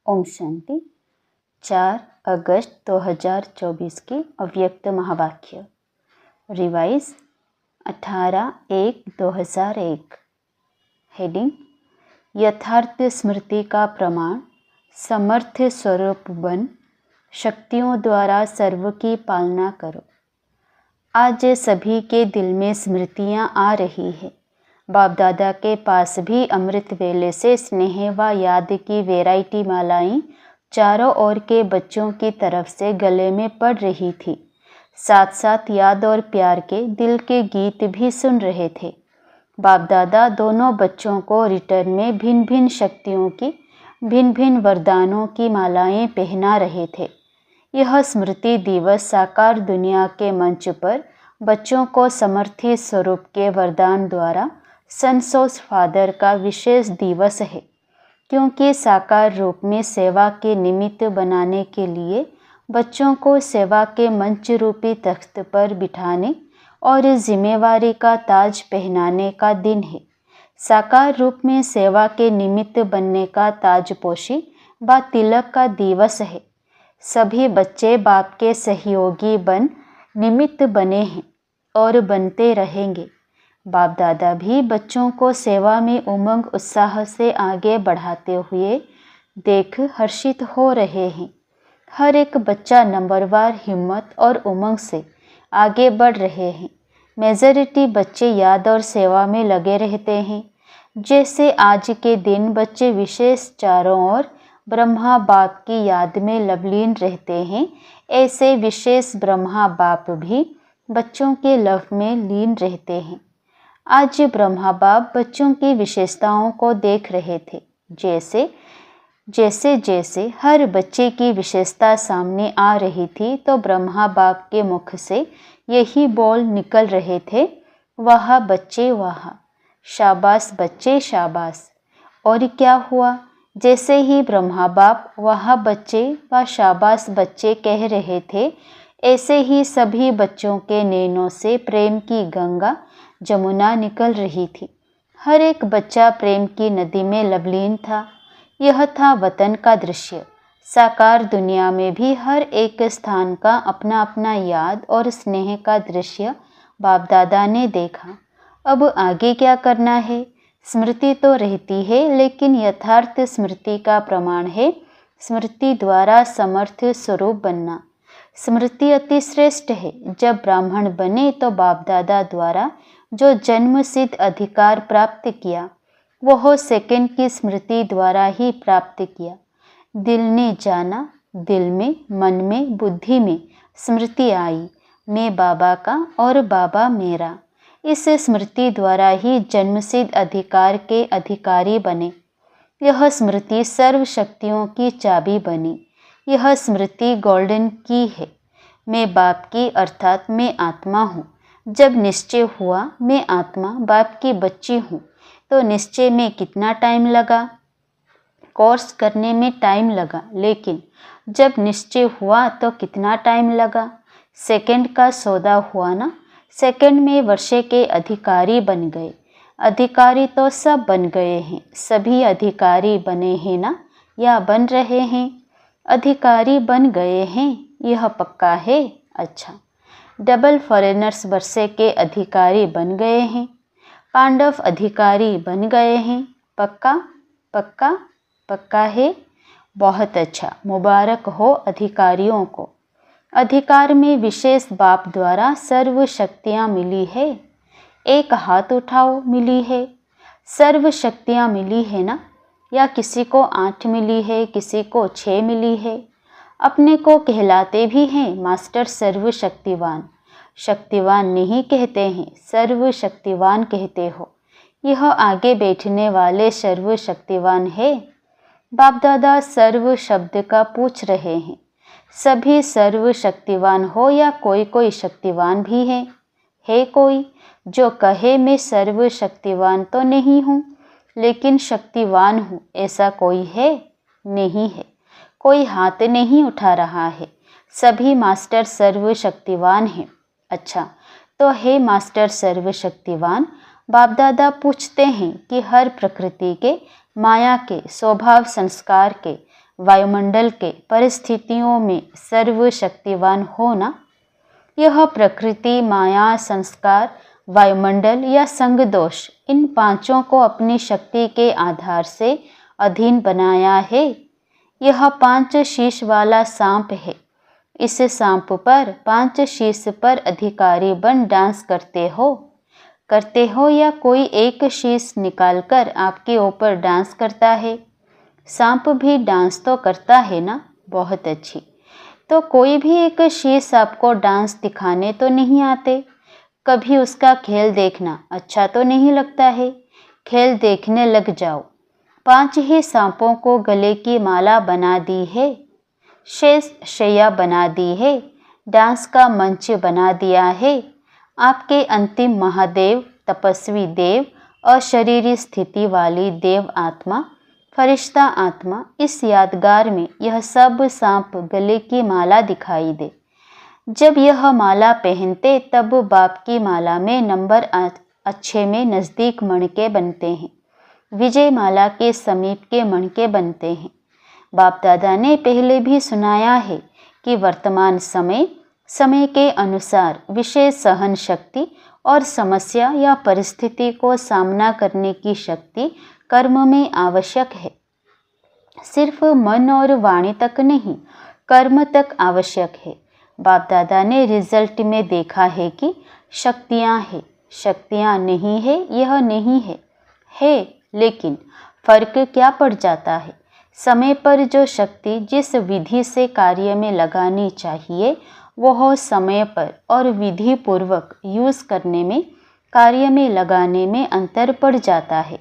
ओम शांति। 4 अगस्त 2024 की अव्यक्त महावाक्य। रिवाइज 18/1/2001। हेडिंग: यथार्थ स्मृति का प्रमाण, समर्थ स्वरूप बन शक्तियों द्वारा सर्व की पालना करो। आज सभी के दिल में स्मृतियाँ आ रही है। बाप दादा के पास भी अमृत वेले से स्नेह व याद की वैरायटी मालाएं चारों ओर के बच्चों की तरफ से गले में पड़ रही थी। साथ साथ याद और प्यार के दिल के गीत भी सुन रहे थे। बाप दादा दोनों बच्चों को रिटर्न में भिन्न भिन्न शक्तियों की, भिन्न भिन्न वरदानों की मालाएं पहना रहे थे। यह स्मृति दिवस साकार दुनिया के मंच पर बच्चों को समर्थी स्वरूप के वरदान द्वारा सनसोस फादर का विशेष दिवस है, क्योंकि साकार रूप में सेवा के निमित्त बनाने के लिए बच्चों को सेवा के मंच रूपी तख्त पर बिठाने और जिम्मेवारी का ताज पहनाने का दिन है। साकार रूप में सेवा के निमित्त बनने का ताजपोशी व तिलक का दिवस है। सभी बच्चे बाप के सहयोगी बन निमित्त बने हैं और बनते रहेंगे। बाप दादा भी बच्चों को सेवा में उमंग उत्साह से आगे बढ़ाते हुए देख हर्षित हो रहे हैं। हर एक बच्चा नंबरवार हिम्मत और उमंग से आगे बढ़ रहे हैं। मेजॉरिटी बच्चे याद और सेवा में लगे रहते हैं। जैसे आज के दिन बच्चे विशेष चारों ओर ब्रह्मा बाप की याद में लवलीन रहते हैं, ऐसे विशेष ब्रह्मा बाप भी बच्चों के लव में लीन रहते हैं। आज ब्रह्मा बाप बच्चों की विशेषताओं को देख रहे थे। जैसे जैसे हर बच्चे की विशेषता सामने आ रही थी तो ब्रह्मा बाप के मुख से यही बोल निकल रहे थे, वाह बच्चे वाह, शाबाश बच्चे शाबाश। और क्या हुआ? जैसे ही ब्रह्मा बाप वाह बच्चे व शाबाश बच्चे कह रहे थे, ऐसे ही सभी बच्चों के नैनों से प्रेम की गंगा जमुना निकल रही थी। हर एक बच्चा प्रेम की नदी में लवलीन था। यह था वतन का दृश्य। साकार दुनिया में भी हर एक स्थान का अपना अपना याद और स्नेह का दृश्य बाप दादा ने देखा। अब आगे क्या करना है? स्मृति तो रहती है, लेकिन यथार्थ स्मृति का प्रमाण है स्मृति द्वारा समर्थ स्वरूप बनना। स्मृति अति श्रेष्ठ है। जब ब्राह्मण बने तो बाप दादा द्वारा जो जन्म सिद्ध अधिकार प्राप्त किया, वह सेकंड की स्मृति द्वारा ही प्राप्त किया। दिल ने जाना, दिल में, मन में, बुद्धि में स्मृति आई, मैं बाबा का और बाबा मेरा। इस स्मृति द्वारा ही जन्म सिद्ध अधिकार के अधिकारी बने। यह स्मृति सर्व शक्तियों की चाबी बनी। यह स्मृति गोल्डन की है। मैं बाप की अर्थात मैं आत्मा हूँ। जब निश्चय हुआ मैं आत्मा बाप की बच्ची हूँ, तो निश्चय में कितना टाइम लगा? कोर्स करने में टाइम लगा, लेकिन जब निश्चय हुआ तो कितना टाइम लगा? सेकंड का सौदा हुआ ना। सेकंड में वर्षे के अधिकारी बन गए। अधिकारी तो सब बन गए हैं। सभी अधिकारी बने हैं ना, या बन रहे हैं? अधिकारी बन गए हैं, यह पक्का है। अच्छा, डबल फॉरेनर्स वर्षे के अधिकारी बन गए हैं। पांडव अधिकारी बन गए हैं। पक्का पक्का पक्का है। बहुत अच्छा, मुबारक हो अधिकारियों को। अधिकार में विशेष बाप द्वारा सर्व शक्तियाँ मिली है। एक हाथ उठाओ, मिली है। सर्व शक्तियाँ मिली है ना? या किसी को 8 मिली है, किसी को 6 मिली है। अपने को कहलाते भी हैं मास्टर सर्वशक्तिवान। शक्तिवान नहीं कहते हैं, सर्वशक्तिवान कहते हो। यह आगे बैठने वाले सर्वशक्तिवान है। बाप दादा सर्व शब्द का पूछ रहे हैं। सभी सर्वशक्तिवान हो या कोई कोई शक्तिवान भी है? कोई जो कहे मैं सर्वशक्तिवान तो नहीं हूँ, लेकिन शक्तिवान हूँ, ऐसा कोई है? नहीं है। कोई हाथ नहीं उठा रहा है। सभी मास्टर सर्वशक्तिवान हैं। अच्छा, तो हे मास्टर सर्वशक्तिवान, बाप दादा पूछते हैं कि हर प्रकृति के, माया के, स्वभाव संस्कार के वायुमंडल के परिस्थितियों में सर्वशक्तिवान हो ना। यह प्रकृति, माया, संस्कार, वायुमंडल या संग दोष, इन पांचों को अपनी शक्ति के आधार से अधीन बनाया है। यह 5 शीश वाला सांप है। इस सांप पर 5 शीश पर अधिकारी बन डांस करते हो या कोई एक शीश निकालकर आपके ऊपर डांस करता है। सांप भी डांस तो करता है ना, बहुत अच्छी। तो कोई भी एक शीश आपको डांस दिखाने तो नहीं आते। कभी उसका खेल देखना अच्छा तो नहीं लगता है, खेल देखने लग जाओ। 5 ही सांपों को गले की माला बना दी है, शेष शैया बना दी है, डांस का मंच बना दिया है। आपके अंतिम महादेव, तपस्वी देव, अशरीरी स्थिति वाली देव आत्मा, फरिश्ता आत्मा, इस यादगार में यह सब सांप गले की माला दिखाई दे। जब यह माला पहनते तब बाप की माला में नंबर अच्छे में नज़दीक मणके बनते हैं, विजय माला के समीप के मणके बनते हैं। बाप दादा ने पहले भी सुनाया है कि वर्तमान समय के अनुसार विशेष सहन शक्ति और समस्या या परिस्थिति को सामना करने की शक्ति कर्म में आवश्यक है। सिर्फ मन और वाणी तक नहीं, कर्म तक आवश्यक है। बाप दादा ने रिजल्ट में देखा है कि शक्तियाँ हैं, शक्तियाँ नहीं है, यह नहीं है, लेकिन फर्क क्या पड़ जाता है। समय पर जो शक्ति जिस विधि से कार्य में लगानी चाहिए वह समय पर और विधि पूर्वक यूज़ करने में, कार्य में लगाने में अंतर पड़ जाता है।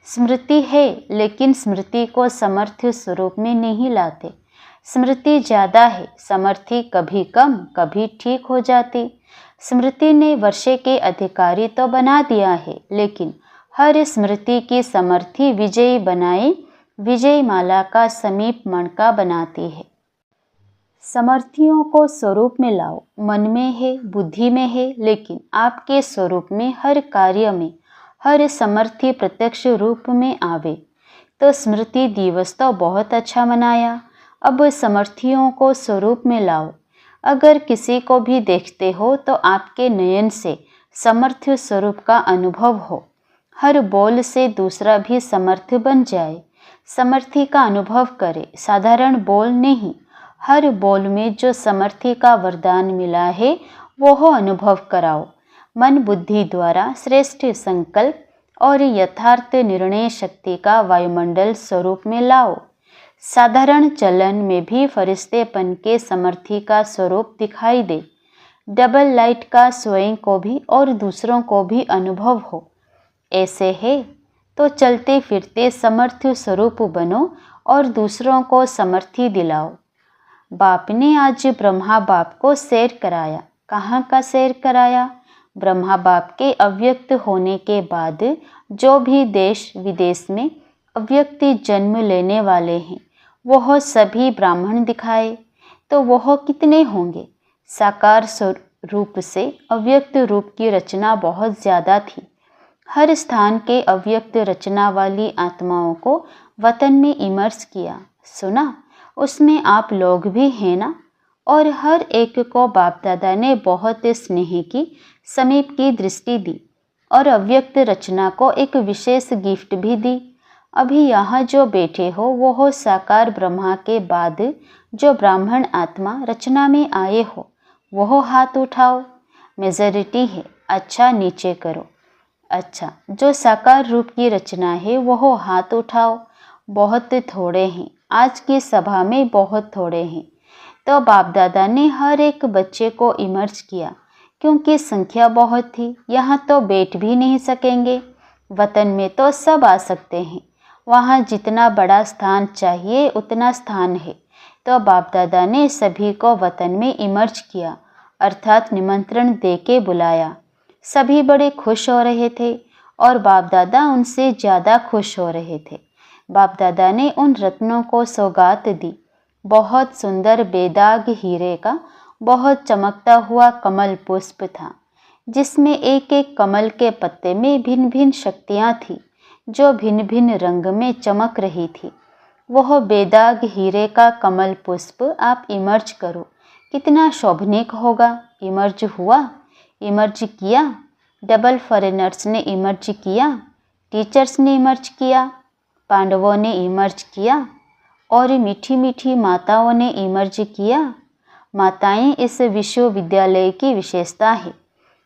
स्मृति है, लेकिन स्मृति को समर्थ्य स्वरूप में नहीं लाते। स्मृति ज़्यादा है, समर्थी कभी कम कभी ठीक हो जाती। स्मृति ने वर्षे के अधिकारी तो बना दिया है, लेकिन हर स्मृति की समर्थी विजयी बनाए विजय माला का समीप मणका बनाती है। समर्थियों को स्वरूप में लाओ। मन में है, बुद्धि में है, लेकिन आपके स्वरूप में हर कार्य में हर समर्थी प्रत्यक्ष रूप में आवे। तो स्मृति दिवस तो बहुत अच्छा मनाया। अब समर्थियों को स्वरूप में लाओ। अगर किसी को भी देखते हो तो आपके नयन से समर्थ्य स्वरूप का अनुभव हो। हर बोल से दूसरा भी समर्थ बन जाए, समर्थी का अनुभव करे, साधारण बोल नहीं। हर बोल में जो समर्थी का वरदान मिला है वो अनुभव कराओ। मन बुद्धि द्वारा श्रेष्ठ संकल्प और यथार्थ निर्णय शक्ति का वायुमंडल स्वरूप में लाओ। साधारण चलन में भी फरिश्तेपन के समर्थी का स्वरूप दिखाई दे। डबल लाइट का स्वयं को भी और दूसरों को भी अनुभव हो। ऐसे है तो चलते फिरते समर्थ्य स्वरूप बनो और दूसरों को समर्थी दिलाओ। बाप ने आज ब्रह्मा बाप को सैर कराया। कहाँ का सैर कराया? ब्रह्मा बाप के अव्यक्त होने के बाद जो भी देश विदेश में अव्यक्त जन्म लेने वाले हैं वह सभी ब्राह्मण दिखाए। तो वह कितने होंगे? साकार रूप से अव्यक्त रूप की रचना बहुत ज़्यादा थी। हर स्थान के अव्यक्त रचना वाली आत्माओं को वतन में इमर्स किया। सुना, उसमें आप लोग भी हैं ना। और हर एक को बाप दादा ने बहुत स्नेह की, समीप की दृष्टि दी और अव्यक्त रचना को एक विशेष गिफ्ट भी दी। अभी यहाँ जो बैठे हो वो साकार ब्रह्मा के बाद जो ब्राह्मण आत्मा रचना में आए हो वो हाथ उठाओ। मेजॉरिटी है, अच्छा नीचे करो। अच्छा, जो साकार रूप की रचना है वो हाथ उठाओ। बहुत थोड़े हैं, आज की सभा में बहुत थोड़े हैं। तो बाप दादा ने हर एक बच्चे को इमर्ज किया क्योंकि संख्या बहुत थी। यहाँ तो बैठ भी नहीं सकेंगे। वतन में तो सब आ सकते हैं, वहाँ जितना बड़ा स्थान चाहिए उतना स्थान है। तो बाप दादा ने सभी को वतन में इमर्ज किया, अर्थात निमंत्रण दे के बुलाया। सभी बड़े खुश हो रहे थे और बाप दादा उनसे ज़्यादा खुश हो रहे थे। बाप दादा ने उन रत्नों को सौगात दी। बहुत सुंदर बेदाग हीरे का बहुत चमकता हुआ कमल पुष्प था, जिसमें एक एक कमल के पत्ते में भिन्न भिन्न शक्तियाँ थीं जो भिन्न भिन्न रंग में चमक रही थी। वह बेदाग हीरे का कमल पुष्प आप इमर्ज करो, कितना शोभनीक होगा। इमर्ज हुआ, इमर्ज किया, डबल फॉरेनर्स ने इमर्ज किया, टीचर्स ने इमर्ज किया, पांडवों ने इमर्ज किया और मीठी मीठी माताओं ने इमर्ज किया। माताएं इस विश्वविद्यालय की विशेषता है।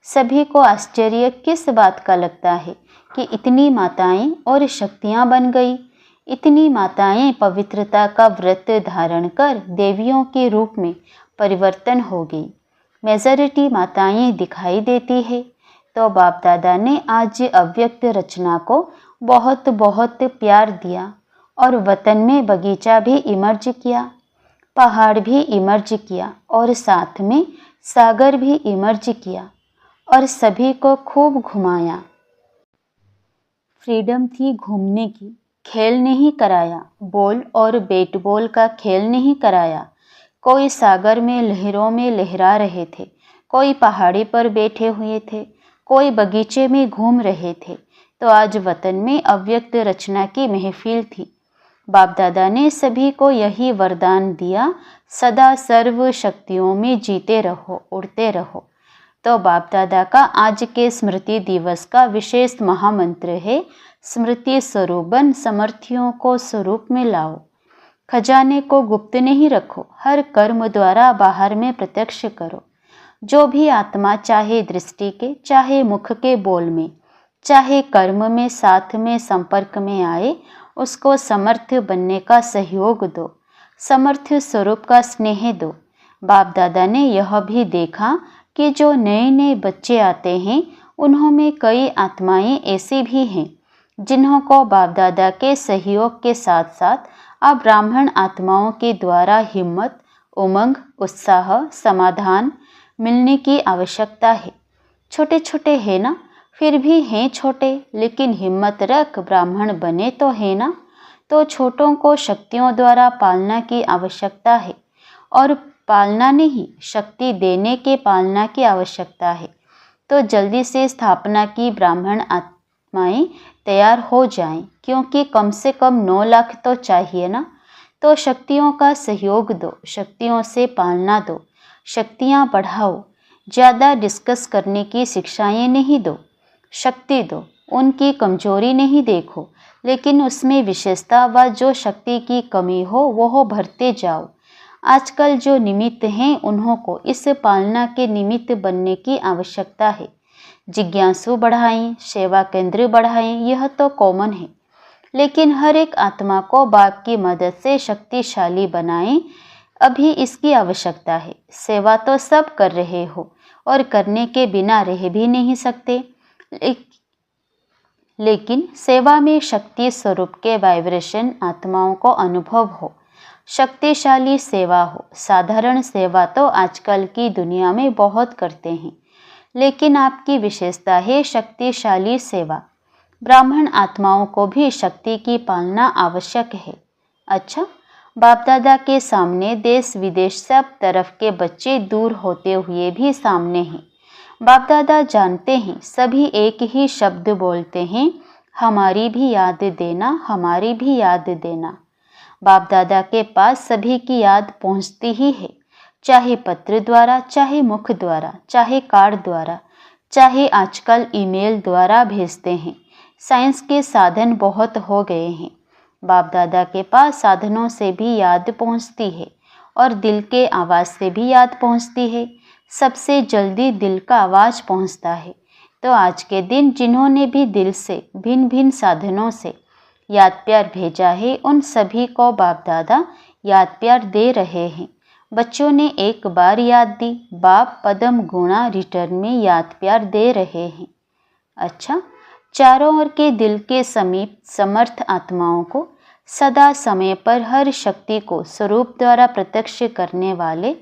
सभी को आश्चर्य किस बात का लगता है कि इतनी माताएं और शक्तियां बन गई। इतनी माताएं पवित्रता का व्रत धारण कर देवियों के रूप में परिवर्तन हो गई। मेजॉरिटी माताएं दिखाई देती है। तो बाप दादा ने आज अव्यक्त रचना को बहुत बहुत प्यार दिया और वतन में बगीचा भी इमर्ज किया, पहाड़ भी इमर्ज किया और साथ में सागर भी इमर्ज किया और सभी को खूब घुमाया। फ्रीडम थी घूमने की, खेल नहीं कराया, बॉल और बैट बॉल का खेल नहीं कराया। कोई सागर में लहरों में लहरा रहे थे, कोई पहाड़ी पर बैठे हुए थे, कोई बगीचे में घूम रहे थे। तो आज वतन में अव्यक्त रचना की महफिल थी। बाप दादा ने सभी को यही वरदान दिया, सदा सर्व शक्तियों में जीते रहो, उड़ते रहो। तो बाप दादा का आज के स्मृति दिवस का विशेष महामंत्र है, स्मृति स्वरूप बन समर्थियों को स्वरूप में लाओ। खजाने को गुप्त नहीं रखो, हर कर्म द्वारा बाहर में प्रत्यक्ष करो। जो भी आत्मा चाहे दृष्टि के, चाहे मुख के बोल में, चाहे कर्म में, साथ में, संपर्क में आए, उसको समर्थ बनने का सहयोग दो, समर्थ स्वरूप का स्नेह दो। बाप दादा ने यह भी देखा कि जो नए नए बच्चे आते हैं उन्होंने कई आत्माएं ऐसी भी हैं जिन्हों को बाप दादा के सहयोग के साथ साथ अब ब्राह्मण आत्माओं के द्वारा हिम्मत, उमंग, उत्साह, समाधान मिलने की आवश्यकता है। छोटे छोटे हैं ना, फिर भी हैं छोटे, लेकिन हिम्मत रख ब्राह्मण बने तो है ना। तो छोटों को शक्तियों द्वारा पालना की आवश्यकता है और पालना नहीं, शक्ति देने के पालना की आवश्यकता है। तो जल्दी से स्थापना की ब्राह्मण आत्माएं तैयार हो जाएं, क्योंकि कम से कम 9 लाख तो चाहिए ना। तो शक्तियों का सहयोग दो, शक्तियों से पालना दो, शक्तियां बढ़ाओ। ज़्यादा डिस्कस करने की शिक्षाएं नहीं दो, शक्ति दो। उनकी कमजोरी नहीं देखो, लेकिन उसमें विशेषता व जो शक्ति की कमी हो वह भरते जाओ। आजकल जो निमित्त हैं उन्हों को इस पालना के निमित्त बनने की आवश्यकता है। जिज्ञासु बढ़ाएं, सेवा केंद्र बढ़ाएं, यह तो कॉमन है, लेकिन हर एक आत्मा को बाप की मदद से शक्तिशाली बनाएं, अभी इसकी आवश्यकता है। सेवा तो सब कर रहे हो और करने के बिना रह भी नहीं सकते, लेकिन सेवा में शक्ति स्वरूप के वाइब्रेशन आत्माओं को अनुभव हो, शक्तिशाली सेवा हो। साधारण सेवा तो आजकल की दुनिया में बहुत करते हैं, लेकिन आपकी विशेषता है शक्तिशाली सेवा। ब्राह्मण आत्माओं को भी शक्ति की पालना आवश्यक है। अच्छा, बाप दादा के सामने देश विदेश सब तरफ के बच्चे दूर होते हुए भी सामने हैं। बाप दादा जानते हैं, सभी एक ही शब्द बोलते हैं, हमारी भी याद देना, हमारी भी याद देना। बाप दादा के पास सभी की याद पहुंचती ही है, चाहे पत्र द्वारा, चाहे मुख द्वारा, चाहे कार्ड द्वारा, चाहे आजकल ईमेल द्वारा भेजते हैं। साइंस के साधन बहुत हो गए हैं। बाप दादा के पास साधनों से भी याद पहुंचती है और दिल के आवाज़ से भी याद पहुंचती है। सबसे जल्दी दिल का आवाज़ पहुंचता है। तो आज के दिन जिन्होंने भी दिल से भिन्न भिन्न साधनों से याद प्यार भेजा है, उन सभी को बाप दादा याद प्यार दे रहे हैं। बच्चों ने एक बार याद दी, बाप पदम गुणा रिटर्न में याद प्यार दे रहे हैं। अच्छा, चारों ओर के दिल के समीप समर्थ आत्माओं को सदा समय पर हर शक्ति को स्वरूप द्वारा प्रत्यक्ष करने वाले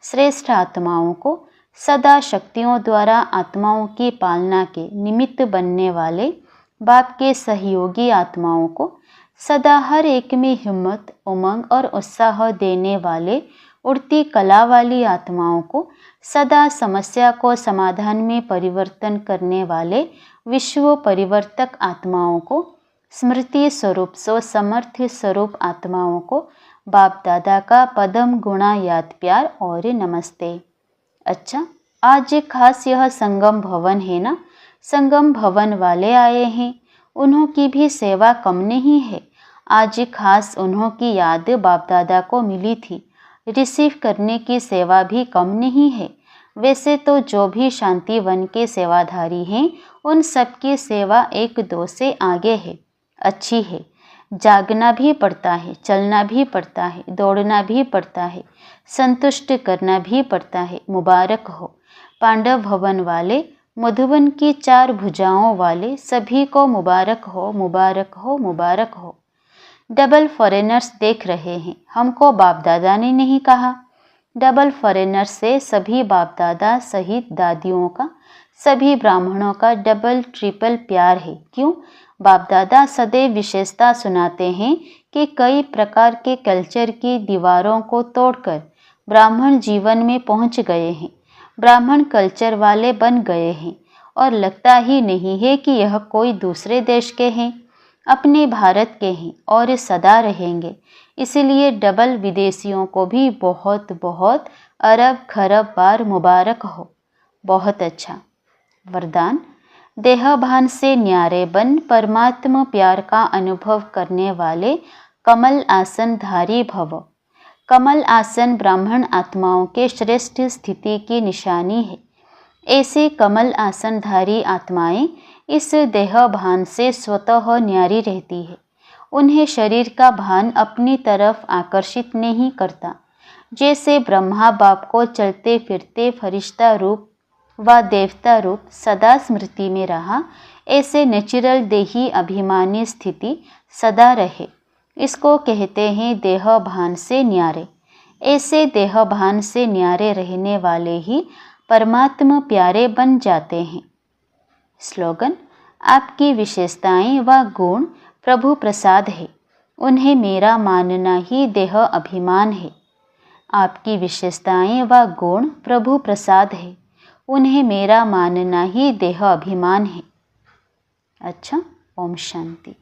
श्रेष्ठ आत्माओं को, सदा शक्तियों द्वारा आत्माओं की पालना के निमित्त बनने वाले बाप के सहयोगी आत्माओं को, सदा हर एक में हिम्मत, उमंग और उत्साह देने वाले उड़ती कला वाली आत्माओं को, सदा समस्या को समाधान में परिवर्तन करने वाले विश्व परिवर्तक आत्माओं को, स्मृति स्वरूप सो समर्थ स्वरूप आत्माओं को बाप दादा का पदम गुणा याद प्यार और नमस्ते। अच्छा, आज खास यह संगम भवन है ना, संगम भवन वाले आए हैं, उन्हों की भी सेवा कम नहीं है। आज खास उन्हों की याद बाप दादा को मिली थी, रिसीव करने की सेवा भी कम नहीं है। वैसे तो जो भी शांति वन के सेवाधारी हैं, उन सबकी सेवा एक दो से आगे है, अच्छी है। जागना भी पड़ता है, चलना भी पड़ता है, दौड़ना भी पड़ता है, संतुष्ट करना भी पड़ता है। मुबारक हो पांडव भवन वाले, मधुबन की 4 भुजाओं वाले, सभी को मुबारक हो, मुबारक हो, मुबारक हो। डबल फॉरेनर्स देख रहे हैं, हमको बाप दादा ने नहीं कहा। डबल फॉरेनर्स से सभी बाप दादा सहित दादियों का, सभी ब्राह्मणों का डबल ट्रिपल प्यार है। क्यों? बाप दादा सदैव विशेषता सुनाते हैं कि कई प्रकार के कल्चर की दीवारों को तोड़कर ब्राह्मण जीवन में पहुंच गए हैं, ब्राह्मण कल्चर वाले बन गए हैं, और लगता ही नहीं है कि यह कोई दूसरे देश के हैं, अपने भारत के हैं और सदा रहेंगे। इसलिए डबल विदेशियों को भी बहुत बहुत अरब खरब बार मुबारक हो। बहुत अच्छा। वरदान, देहभान से न्यारे बन परमात्मा प्यार का अनुभव करने वाले कमल आसन धारी भव। कमल आसन ब्राह्मण आत्माओं के श्रेष्ठ स्थिति की निशानी है। ऐसे कमल आसनधारी आत्माएं इस देह भान से स्वतः न्यारी रहती है। उन्हें शरीर का भान अपनी तरफ आकर्षित नहीं करता। जैसे ब्रह्मा बाप को चलते फिरते फरिश्ता रूप व देवता रूप सदा स्मृति में रहा, ऐसे नेचुरल देही अभिमानी स्थिति सदा रहे। इसको कहते हैं देह भान से न्यारे। ऐसे देह भान से न्यारे रहने वाले ही परमात्मा प्यारे बन जाते हैं। स्लोगन, आपकी विशेषताएं व गुण प्रभु प्रसाद है, उन्हें मेरा मानना ही देह अभिमान है। आपकी विशेषताएं व गुण प्रभु प्रसाद है, उन्हें मेरा मानना ही देह अभिमान है। अच्छा, ओम शांति।